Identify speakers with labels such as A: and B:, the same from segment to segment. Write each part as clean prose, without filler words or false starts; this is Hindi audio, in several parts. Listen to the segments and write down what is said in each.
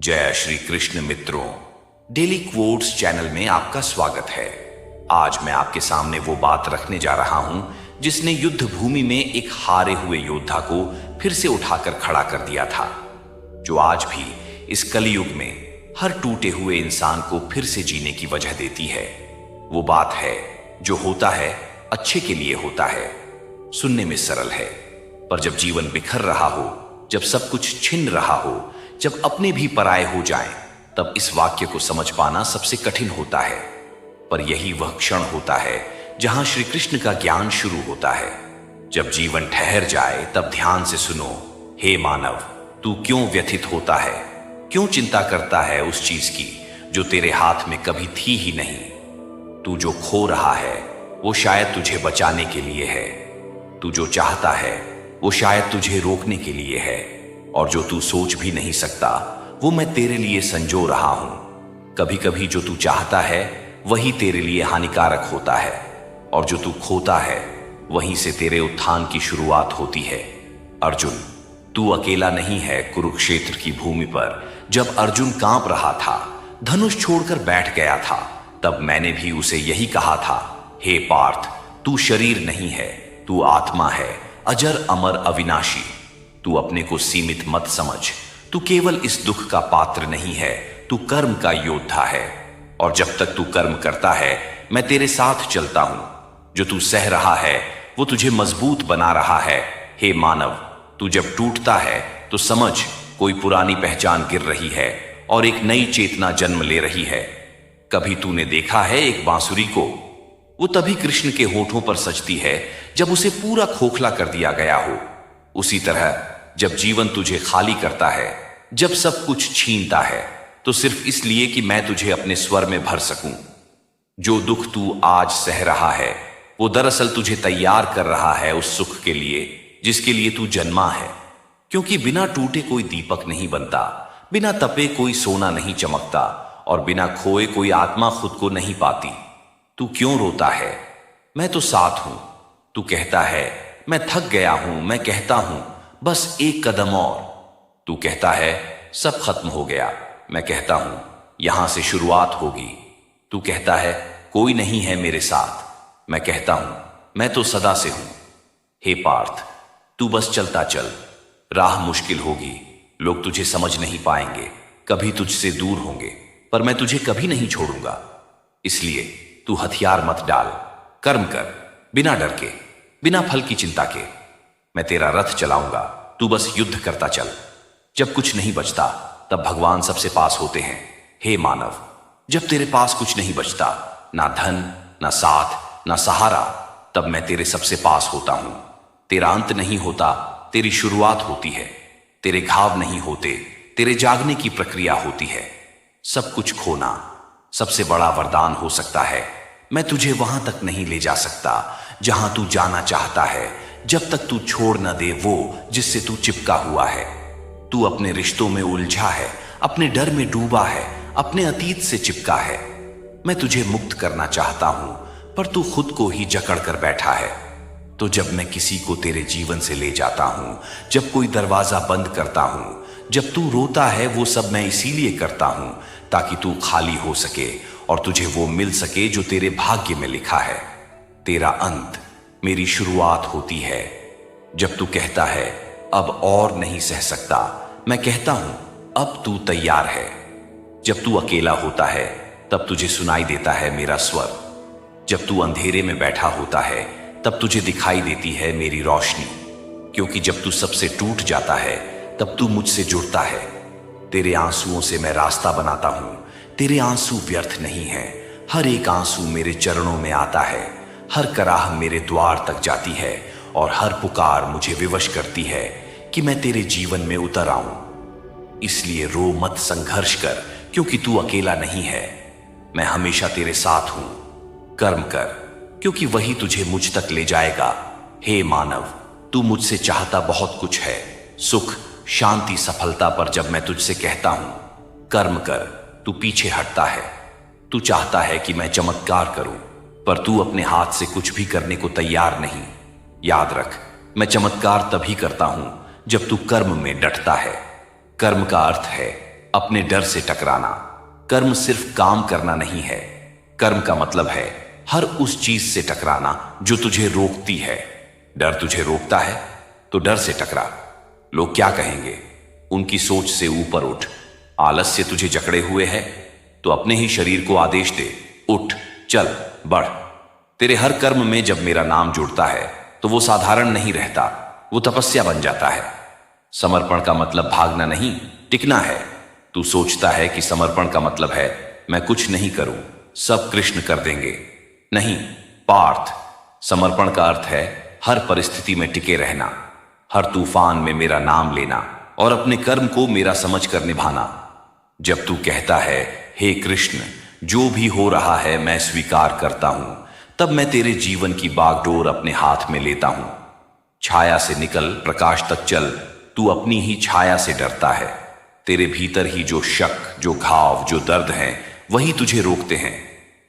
A: जय श्री कृष्ण मित्रों, डेली क्वोट्स चैनल में आपका स्वागत है। आज मैं आपके सामने वो बात रखने जा रहा हूं जिसने युद्ध भूमि में एक हारे हुए योद्धा को फिर से उठाकर खड़ा कर दिया था, जो आज भी इस कलयुग में हर टूटे हुए इंसान को फिर से जीने की वजह देती है। वो बात है जो होता है अच्छे के लिए होता है, सुनने में सरल है, पर जब जीवन बिखर रहा हो, जब सब कुछ छिन रहा हो, जब अपने भी पराये हो जाएं, तब इस वाक्य को समझ पाना सबसे कठिन होता है। पर यही वह क्षण होता है जहां श्री कृष्ण का ज्ञान शुरू होता है। जब जीवन ठहर जाए तब ध्यान से सुनो। हे मानव, तू क्यों व्यथित होता है? क्यों चिंता करता है उस चीज की जो तेरे हाथ में कभी थी ही नहीं? तू जो खो रहा है वो शायद तुझे बचाने के लिए है। तू जो चाहता है वो शायद तुझे रोकने के लिए है। और जो तू सोच भी नहीं सकता वो मैं तेरे लिए संजो रहा हूं। कभी कभी जो तू चाहता है वही तेरे लिए हानिकारक होता है, और जो तू खोता है वहीं से तेरे उत्थान की शुरुआत होती है। अर्जुन, तू अकेला नहीं है। कुरुक्षेत्र की भूमि पर जब अर्जुन कांप रहा था, धनुष छोड़कर बैठ गया था, तब मैंने भी उसे यही कहा था, हे पार्थ, तू शरीर नहीं है, तू आत्मा है, अजर अमर अविनाशी। तू अपने को सीमित मत समझ। तू केवल इस दुख का पात्र नहीं है, तू कर्म का योद्धा है। और जब तक तू कर्म करता है मैं तेरे साथ चलता हूं। जो तू सह रहा है वो तुझे मजबूत बना रहा है। हे मानव, तू जब टूटता है तो समझ कोई पुरानी पहचान गिर रही है और एक नई चेतना जन्म ले रही है। कभी तूने देखा है एक बांसुरी को? वो तभी कृष्ण के होठों पर सजती है जब उसे पूरा खोखला कर दिया गया हो। उसी तरह जब जीवन तुझे खाली करता है, जब सब कुछ छीनता है, तो सिर्फ इसलिए कि मैं तुझे अपने स्वर में भर सकूं। जो दुख तू आज सह रहा है वो दरअसल तुझे तैयार कर रहा है उस सुख के लिए जिसके लिए तू जन्मा है। क्योंकि बिना टूटे कोई दीपक नहीं बनता, बिना तपे कोई सोना नहीं चमकता, और बिना खोए कोई आत्मा खुद को नहीं पाती। तू क्यों रोता है? मैं तो साथ हूं। तू कहता है मैं थक गया हूं, मैं कहता हूं बस एक कदम और। तू कहता है सब खत्म हो गया, मैं कहता हूं यहां से शुरुआत होगी। तू कहता है कोई नहीं है मेरे साथ, मैं कहता हूं मैं तो सदा से हूं। हे पार्थ, तू बस चलता चल। राह मुश्किल होगी, लोग तुझे समझ नहीं पाएंगे, कभी तुझसे दूर होंगे, पर मैं तुझे कभी नहीं छोड़ूंगा। इसलिए तू हथियार मत डाल, कर्म कर, बिना डर के, बिना फल की चिंता के। मैं तेरा रथ चलाऊंगा, तू बस युद्ध करता चल। जब कुछ नहीं बचता तब भगवान सबसे पास होते हैं। हे मानव, जब तेरे पास कुछ नहीं बचता, ना धन, ना साथ, ना सहारा, तब मैं तेरे सबसे पास होता हूं। तेरा अंत नहीं होता, तेरी शुरुआत होती है। तेरे घाव नहीं होते, तेरे जागने की प्रक्रिया होती है। सब कुछ खोना सबसे बड़ा वरदान हो सकता है। मैं तुझे वहां तक नहीं ले जा सकता जहां तू जाना चाहता है, जब तक तू छोड़ न दे वो जिससे तू चिपका हुआ है। तू अपने रिश्तों में उलझा है, अपने डर में डूबा है, अपने अतीत से चिपका है। मैं तुझे मुक्त करना चाहता हूं, पर तू खुद को ही जकड़ कर बैठा है। तो जब मैं किसी को तेरे जीवन से ले जाता हूं, जब कोई दरवाजा बंद करता हूं, जब तू रोता है, वो सब मैं इसीलिए करता हूं ताकि तू खाली हो सके और तुझे वो मिल सके जो तेरे भाग्य में लिखा है। तेरा अंत मेरी शुरुआत होती है। जब तू कहता है अब और नहीं सह सकता, मैं कहता हूं अब तू तैयार है। जब तू अकेला होता है तब तुझे सुनाई देता है मेरा स्वर। जब तू अंधेरे में बैठा होता है तब तुझे दिखाई देती है मेरी रोशनी। क्योंकि जब तू सबसे टूट जाता है तब तू मुझसे जुड़ता है। तेरे आंसुओं से मैं रास्ता बनाता हूं। तेरे आंसू व्यर्थ नहीं है, हर एक आंसू मेरे चरणों में आता है। हर कराह मेरे द्वार तक जाती है और हर पुकार मुझे विवश करती है कि मैं तेरे जीवन में उतर आऊं। इसलिए रो मत, संघर्ष कर, क्योंकि तू अकेला नहीं है। मैं हमेशा तेरे साथ हूं। कर्म कर, क्योंकि वही तुझे मुझ तक ले जाएगा। हे मानव, तू मुझसे चाहता बहुत कुछ है, सुख, शांति, सफलता, पर जब मैं तुझसे कहता हूं कर्म कर, तू पीछे हटता है। तू चाहता है कि मैं चमत्कार करूं, पर तू अपने हाथ से कुछ भी करने को तैयार नहीं। याद रख, मैं चमत्कार तभी करता हूं जब तू कर्म में डटता है। कर्म का अर्थ है अपने डर से टकराना। कर्म सिर्फ काम करना नहीं है, कर्म का मतलब है हर उस चीज से टकराना जो तुझे रोकती है। डर तुझे रोकता है तो डर से टकरा। लोग क्या कहेंगे, उनकी सोच से ऊपर उठ। आलस्य तुझे जकड़े हुए है तो अपने ही शरीर को आदेश दे, उठ, चल, बढ़। तेरे हर कर्म में जब मेरा नाम जुड़ता है तो वो साधारण नहीं रहता, वो तपस्या बन जाता है। समर्पण का मतलब भागना नहीं, टिकना है। तू सोचता है कि समर्पण का मतलब है मैं कुछ नहीं करूं, सब कृष्ण कर देंगे। नहीं पार्थ, समर्पण का अर्थ है हर परिस्थिति में टिके रहना, हर तूफान में मेरा नाम लेना और अपने कर्म को मेरा समझकर निभाना। जब तू कहता है हे कृष्ण, जो भी हो रहा है मैं स्वीकार करता हूं, तब मैं तेरे जीवन की बागडोर अपने हाथ में लेता हूं। छाया से निकल प्रकाश तक चल, तू अपनी ही छाया से डरता है। तेरे भीतर ही जो शक, जो घाव, जो दर्द हैं, वही तुझे रोकते हैं।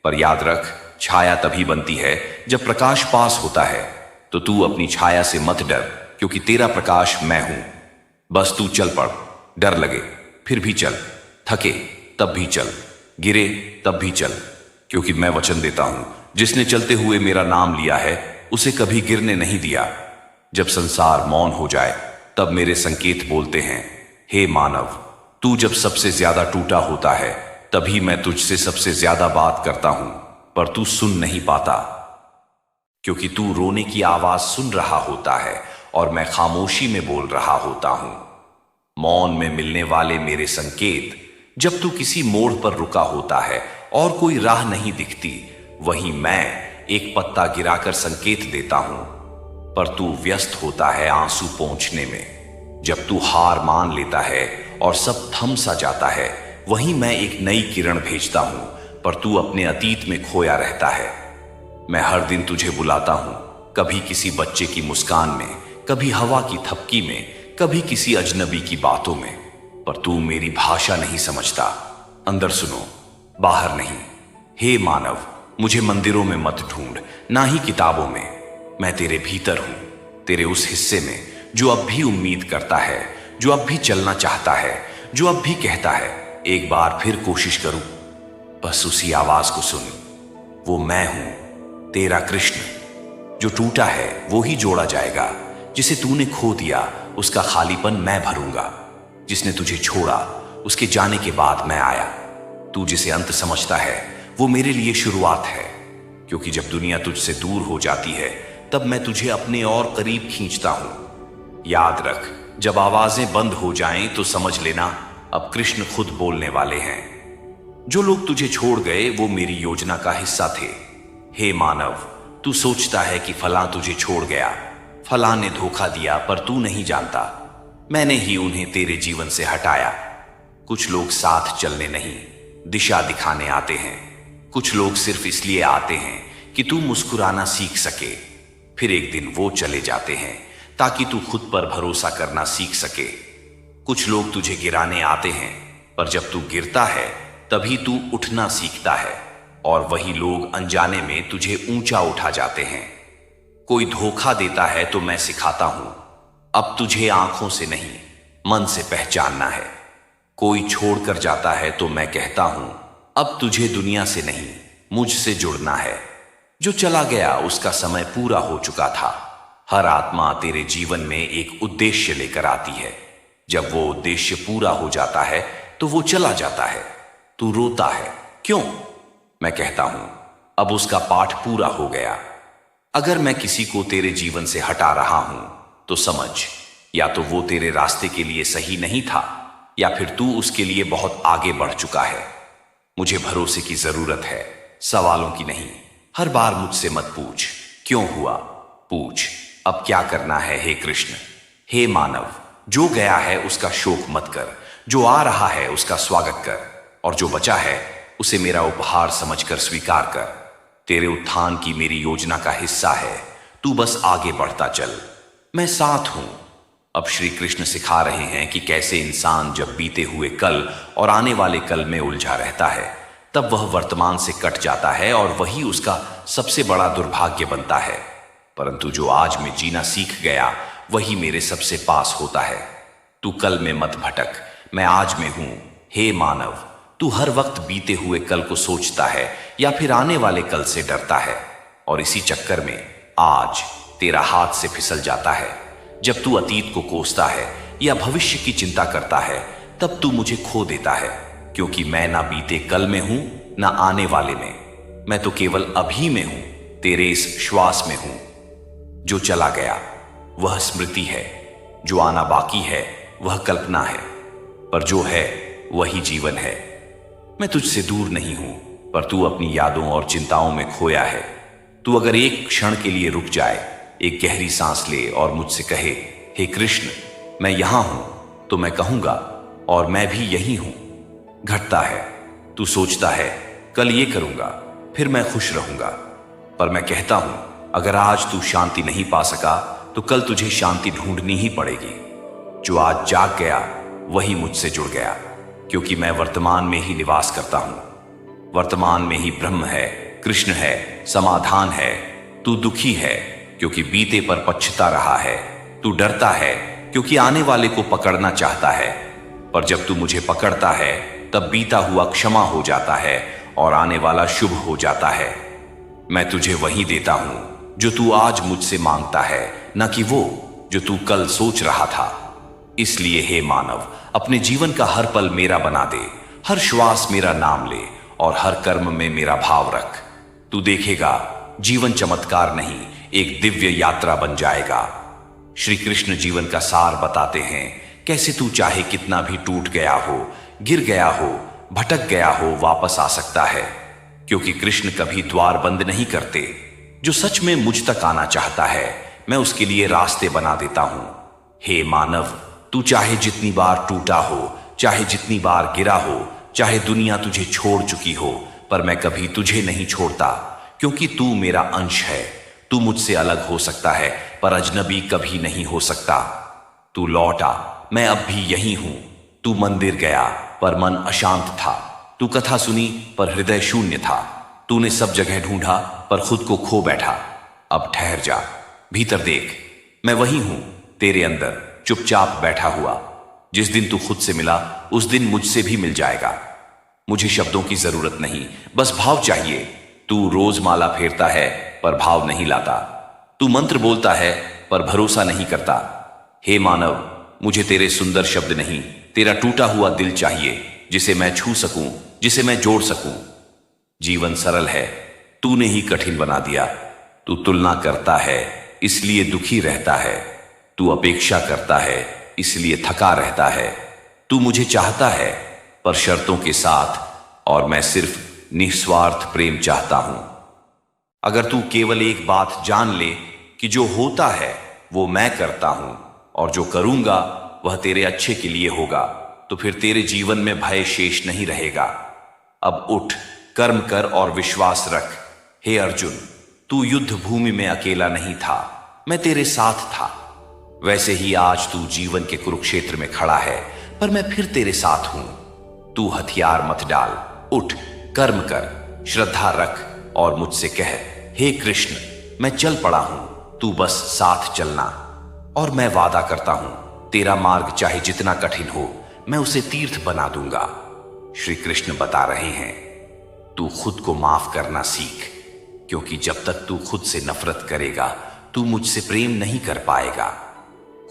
A: पर याद रख, छाया तभी बनती है जब प्रकाश पास होता है। तो तू अपनी छाया से मत डर, क्योंकि तेरा प्रकाश मैं हूं। बस तू चल पड़, डर लगे फिर भी चल, थके तब भी चल, गिरे तब भी चल, क्योंकि मैं वचन देता हूं जिसने चलते हुए मेरा नाम लिया है उसे कभी गिरने नहीं दिया। जब संसार मौन हो जाए तब मेरे संकेत बोलते हैं, हे मानव, तू जब सबसे ज्यादा टूटा होता है तभी मैं तुझसे सबसे ज्यादा बात करता हूं, पर तू सुन नहीं पाता, क्योंकि तू रोने की आवाज सुन रहा होता है और मैं खामोशी में बोल रहा होता हूं। मौन में मिलने वाले मेरे संकेत, जब तू किसी मोड़ पर रुका होता है और कोई राह नहीं दिखती, वहीं मैं एक पत्ता गिराकर संकेत देता हूं, पर तू व्यस्त होता है आंसू पोंछने में। जब तू हार मान लेता है और सब थम सा जाता है, वहीं मैं एक नई किरण भेजता हूं, पर तू अपने अतीत में खोया रहता है। मैं हर दिन तुझे बुलाता हूं, कभी किसी बच्चे की मुस्कान में, कभी हवा की थपकी में, कभी किसी अजनबी की बातों में, पर तू मेरी भाषा नहीं समझता। अंदर सुनो, बाहर नहीं। हे मानव, मुझे मंदिरों में मत ढूंढ, ना ही किताबों में। मैं तेरे भीतर हूं, तेरे उस हिस्से में जो अब भी उम्मीद करता है, जो अब भी चलना चाहता है, जो अब भी कहता है एक बार फिर कोशिश करूं। बस उसी आवाज को सुन, वो मैं हूं, तेरा कृष्ण। जो टूटा है वो ही जोड़ा जाएगा, जिसे तूने खो दिया उसका खालीपन मैं भरूंगा। जिसने तुझे छोड़ा उसके जाने के बाद मैं आया। तू जिसे अंत समझता है वो मेरे लिए शुरुआत है, क्योंकि जब दुनिया तुझसे दूर हो जाती है तब मैं तुझे अपने और करीब खींचता हूं। याद रख, जब आवाजें बंद हो जाएं तो समझ लेना अब कृष्ण खुद बोलने वाले हैं। जो लोग तुझे छोड़ गए वो मेरी योजना का हिस्सा थे। हे मानव, तू सोचता है कि फलां तुझे छोड़ गया, फलां ने धोखा दिया, पर तू नहीं जानता मैंने ही उन्हें तेरे जीवन से हटाया। कुछ लोग साथ चलने नहीं, दिशा दिखाने आते हैं। कुछ लोग सिर्फ इसलिए आते हैं कि तू मुस्कुराना सीख सके, फिर एक दिन वो चले जाते हैं ताकि तू खुद पर भरोसा करना सीख सके। कुछ लोग तुझे गिराने आते हैं, पर जब तू गिरता है तभी तू उठना सीखता है, और वही लोग अनजाने में तुझे ऊंचा उठा जाते हैं। कोई धोखा देता है तो मैं सिखाता हूं, अब तुझे आंखों से नहीं मन से पहचानना है। कोई छोड़कर जाता है तो मैं कहता हूं, अब तुझे दुनिया से नहीं मुझसे जुड़ना है। जो चला गया उसका समय पूरा हो चुका था। हर आत्मा तेरे जीवन में एक उद्देश्य लेकर आती है। जब वो उद्देश्य पूरा हो जाता है तो वो चला जाता है। तू रोता है क्यों? मैं कहता हूं, अब उसका पाठ पूरा हो गया। अगर मैं किसी को तेरे जीवन से हटा रहा हूं तो समझ, या तो वो तेरे रास्ते के लिए सही नहीं था, या फिर तू उसके लिए बहुत आगे बढ़ चुका है। मुझे भरोसे की जरूरत है, सवालों की नहीं। हर बार मुझसे मत पूछ क्यों हुआ, पूछ अब क्या करना है। हे कृष्ण, हे मानव, जो गया है उसका शोक मत कर, जो आ रहा है उसका स्वागत कर, और जो बचा है उसे मेरा उपहार समझकर स्वीकार कर। तेरे उत्थान की मेरी योजना का हिस्सा है, तू बस आगे बढ़ता चल, मैं साथ हूं। अब श्री कृष्ण सिखा रहे हैं कि कैसे इंसान जब बीते हुए कल और आने वाले कल में उलझा रहता है तब वह वर्तमान से कट जाता है, और वही उसका सबसे बड़ा दुर्भाग्य बनता है। परंतु जो आज में जीना सीख गया वही मेरे सबसे पास होता है। तू कल में मत भटक, मैं आज में हूं। हे मानव, तू हर वक्त बीते हुए कल को सोचता है या फिर आने वाले कल से डरता है, और इसी चक्कर में आज तेरा हाथ से फिसल जाता है। जब तू अतीत को कोसता है या भविष्य की चिंता करता है, तब तू मुझे खो देता है, क्योंकि मैं ना बीते कल में हूं ना आने वाले में। मैं तो केवल अभी में हूं, तेरे इस श्वास में हूं। जो चला गया वह स्मृति है, जो आना बाकी है वह कल्पना है, पर जो है वही जीवन है। मैं तुझसे दूर नहीं हूं, पर तू अपनी यादों और चिंताओं में खोया है। तू अगर एक क्षण के लिए रुक जाए, एक गहरी सांस ले और मुझसे कहे, हे कृष्ण, मैं यहां हूं, तो मैं कहूंगा, और मैं भी यही हूं। घटता है, तू सोचता है कल ये करूंगा, फिर मैं खुश रहूंगा, पर मैं कहता हूं, अगर आज तू शांति नहीं पा सका तो कल तुझे शांति ढूंढनी ही पड़ेगी। जो आज जाग गया वही मुझसे जुड़ गया, क्योंकि मैं वर्तमान में ही निवास करता हूं। वर्तमान में ही ब्रह्म है, कृष्ण है, समाधान है। तू दुखी है क्योंकि बीते पर पछता रहा है। तू डरता है क्योंकि आने वाले को पकड़ना चाहता है, पर जब तू मुझे पकड़ता है तब बीता हुआ क्षमा हो जाता है और आने वाला शुभ हो जाता है। मैं तुझे वही देता हूं जो तू आज मुझसे मांगता है, न कि वो जो तू कल सोच रहा था। इसलिए हे मानव, अपने जीवन का हर पल मेरा बना दे, हर श्वास मेरा नाम ले और हर कर्म में मेरा भाव रख। तू देखेगा जीवन चमत्कार नहीं, एक दिव्य यात्रा बन जाएगा। श्री कृष्ण जीवन का सार बताते हैं, कैसे तू चाहे कितना भी टूट गया हो, गिर गया हो, भटक गया हो, वापस आ सकता है, क्योंकि कृष्ण कभी द्वार बंद नहीं करते। जो सच में मुझ तक आना चाहता है, मैं उसके लिए रास्ते बना देता हूं। हे मानव, तू चाहे जितनी बार टूटा हो, चाहे जितनी बार गिरा हो, चाहे दुनिया तुझे छोड़ चुकी हो, पर मैं कभी तुझे नहीं छोड़ता, क्योंकि तू मेरा अंश है। तू मुझसे अलग हो सकता है, पर अजनबी कभी नहीं हो सकता। तू लौटा, मैं अब भी यही हूं। तू मंदिर गया, पर मन अशांत था। तू कथा सुनी, पर हृदय शून्य था। तूने सब जगह ढूंढा, पर खुद को खो बैठा। अब ठहर जा, भीतर देख, मैं वही हूं, तेरे अंदर चुपचाप बैठा हुआ। जिस दिन तू खुद से मिला, उस दिन मुझसे भी मिल जाएगा। मुझे शब्दों की जरूरत नहीं, बस भाव चाहिए। तू रोज माला फेरता है, पर भाव नहीं लाता। तू मंत्र बोलता है, पर भरोसा नहीं करता। हे मानव, मुझे तेरे सुंदर शब्द नहीं, तेरा टूटा हुआ दिल चाहिए, जिसे मैं छू सकूं, जिसे मैं जोड़ सकूं। जीवन सरल है, तूने ही कठिन बना दिया। तू तुलना करता है, इसलिए दुखी रहता है। तू अपेक्षा करता है, इसलिए थका रहता है। तू मुझे चाहता है, पर शर्तों के साथ, और मैं सिर्फ निस्वार्थ प्रेम चाहता हूं। अगर तू केवल एक बात जान ले कि जो होता है वो मैं करता हूं, और जो करूंगा वह तेरे अच्छे के लिए होगा, तो फिर तेरे जीवन में भय शेष नहीं रहेगा। अब उठ, कर्म कर और विश्वास रख। हे अर्जुन, तू युद्ध भूमि में अकेला नहीं था, मैं तेरे साथ था। वैसे ही आज तू जीवन के कुरुक्षेत्र में खड़ा है, पर मैं फिर तेरे साथ हूं। तू हथियार मत डाल, उठ, कर्म कर, श्रद्धा रख और मुझसे कह, हे कृष्ण, मैं चल पड़ा हूं, तू बस साथ चलना। और मैं वादा करता हूं, तेरा मार्ग चाहे जितना कठिन हो, मैं उसे तीर्थ बना दूंगा। श्री कृष्ण बता रहे हैं, तू खुद को माफ करना सीख, क्योंकि जब तक तू खुद से नफरत करेगा, तू मुझसे प्रेम नहीं कर पाएगा।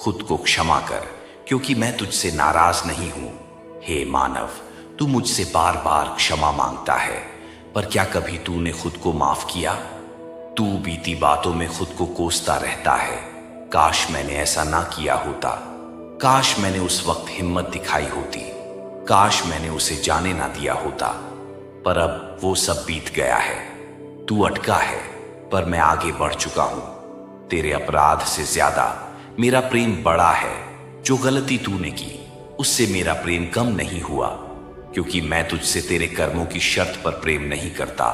A: खुद को क्षमा कर, क्योंकि मैं तुझसे नाराज नहीं हूं। हे मानव, तू मुझसे बार बार क्षमा मांगता है, पर क्या कभी तूने खुद को माफ किया? तू बीती बातों में खुद को कोसता रहता है। काश मैंने ऐसा ना किया होता, काश मैंने उस वक्त हिम्मत दिखाई होती, काश मैंने उसे जाने ना दिया होता, पर अब वो सब बीत गया है। तू अटका है, पर मैं आगे बढ़ चुका हूं। तेरे अपराध से ज्यादा मेरा प्रेम बड़ा है। जो गलती तूने की, उससे मेरा प्रेम कम नहीं हुआ, क्योंकि मैं तुझसे तेरे कर्मों की शर्त पर प्रेम नहीं करता।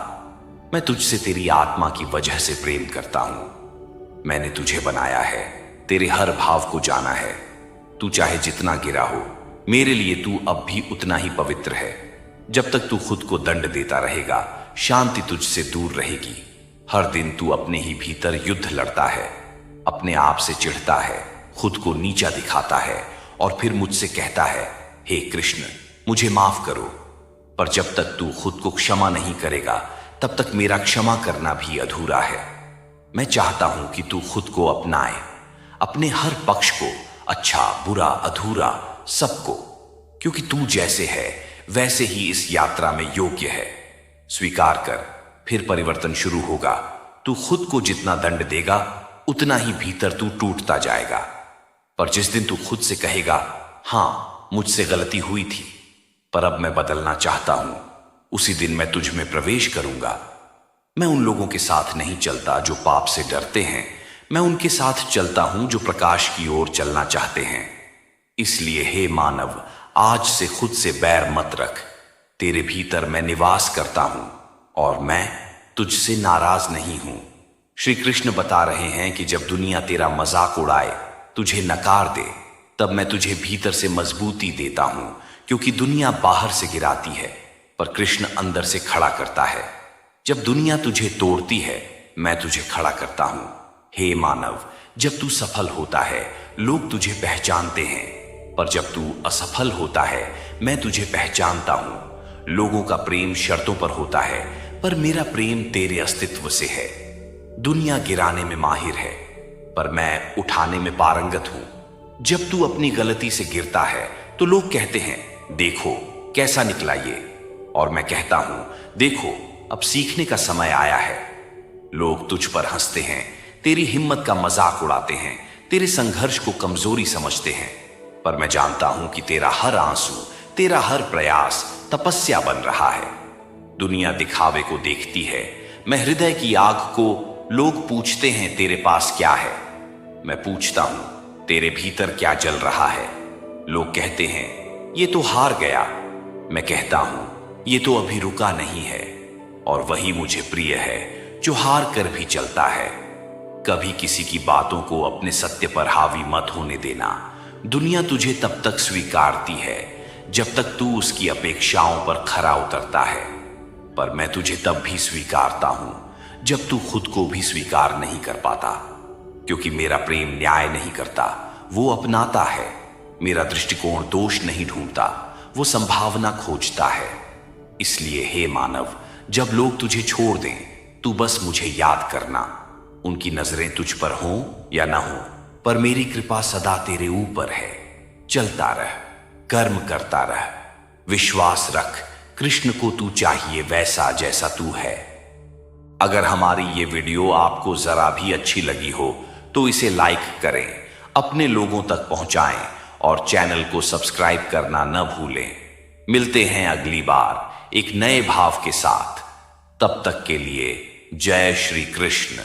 A: मैं तुझसे तेरी आत्मा की वजह से प्रेम करता हूं। मैंने तुझे बनाया है, तेरे हर भाव को जाना है। तू चाहे जितना गिरा हो, मेरे लिए तू अब भी उतना ही पवित्र है। जब तक तू खुद को दंड देता रहेगा, शांति तुझसे दूर रहेगी। हर दिन तू अपने ही भीतर युद्ध लड़ता है, अपने आप से चिढ़ता है, खुद को नीचा दिखाता है और फिर मुझसे कहता है, हे कृष्ण, मुझे माफ करो। पर जब तक तू खुद को क्षमा नहीं करेगा तब तक मेरा क्षमा करना भी अधूरा है। मैं चाहता हूं कि तू खुद को अपनाए, अपने हर पक्ष को, अच्छा बुरा अधूरा सबको, क्योंकि तू जैसे है वैसे ही इस यात्रा में योग्य है। स्वीकार कर, फिर परिवर्तन शुरू होगा। तू खुद को जितना दंड देगा उतना ही भीतर तू टूटता जाएगा। पर जिस दिन तू खुद से कहेगा, हां मुझसे गलती हुई थी पर अब मैं बदलना चाहता हूं, उसी दिन मैं तुझ में प्रवेश करूंगा। मैं उन लोगों के साथ नहीं चलता जो पाप से डरते हैं, मैं उनके साथ चलता हूं जो प्रकाश की ओर चलना चाहते हैं। इसलिए हे मानव, आज से खुद से बैर मत रख। तेरे भीतर मैं निवास करता हूं और मैं तुझसे नाराज नहीं हूं। श्री कृष्ण बता रहे हैं कि जब दुनिया तेरा मजाक उड़ाए, तुझे नकार दे, तब मैं तुझे भीतर से मजबूती देता हूं, क्योंकि दुनिया बाहर से गिराती है पर कृष्ण अंदर से खड़ा करता है। जब दुनिया तुझे तोड़ती है, मैं तुझे खड़ा करता हूं। हे मानव, जब तू सफल होता है लोग तुझे पहचानते हैं, पर जब तू असफल होता है मैं तुझे पहचानता हूं। लोगों का प्रेम शर्तों पर होता है पर मेरा प्रेम तेरे अस्तित्व से है। दुनिया गिराने में माहिर है पर मैं उठाने में पारंगत हूं। जब तू अपनी गलती से गिरता है तो लोग कहते हैं, देखो कैसा निकला ये, और मैं कहता हूं, देखो अब सीखने का समय आया है। लोग तुझ पर हंसते हैं, तेरी हिम्मत का मजाक उड़ाते हैं, तेरे संघर्ष को कमजोरी समझते हैं, पर मैं जानता हूं कि तेरा हर आंसू, तेरा हर प्रयास तपस्या बन रहा है। दुनिया दिखावे को देखती है, मैं हृदय की आग को। लोग पूछते हैं तेरे पास क्या है, मैं पूछता हूं तेरे भीतर क्या जल रहा है। लोग कहते हैं ये तो हार गया, मैं कहता हूं ये तो अभी रुका नहीं है, और वही मुझे प्रिय है जो हार कर भी चलता है। कभी किसी की बातों को अपने सत्य पर हावी मत होने देना। दुनिया तुझे तब तक स्वीकारती है जब तक तू उसकी अपेक्षाओं पर खरा उतरता है, पर मैं तुझे तब भी स्वीकारता हूं जब तू खुद को भी स्वीकार नहीं कर पाता, क्योंकि मेरा प्रेम न्याय नहीं करता, वो अपनाता है। मेरा दृष्टिकोण दोष नहीं ढूंढता, वो संभावना खोजता है। इसलिए हे मानव, जब लोग तुझे छोड़ दें तू बस मुझे याद करना। उनकी नजरें तुझ पर हों या ना हो, पर मेरी कृपा सदा तेरे ऊपर है। चलता रह, कर्म करता रह, विश्वास रख, कृष्ण को तू चाहिए वैसा जैसा तू है। अगर हमारी ये वीडियो आपको जरा भी अच्छी लगी हो तो इसे लाइक करें, अपने लोगों तक पहुंचाएं और चैनल को सब्सक्राइब करना न भूलें। मिलते हैं अगली बार एक नए भाव के साथ। तब तक के लिए जय श्री कृष्ण।